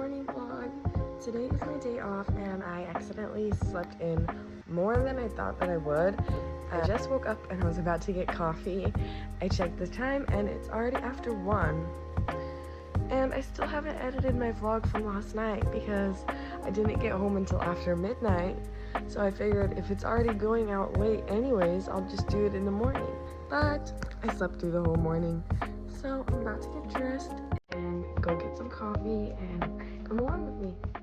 morning vlog. Today is my day off and I accidentally slept in more than I thought that I would. I just woke up and I was about to get coffee. I checked the time and it's already after 1. And I still haven't edited my vlog from last night because I didn't get home until after midnight. So I figured if it's already going out late anyways, I'll just do it in the morning. But I slept through the whole morning. So I'm about to get dressed and go get some coffee and come along with me.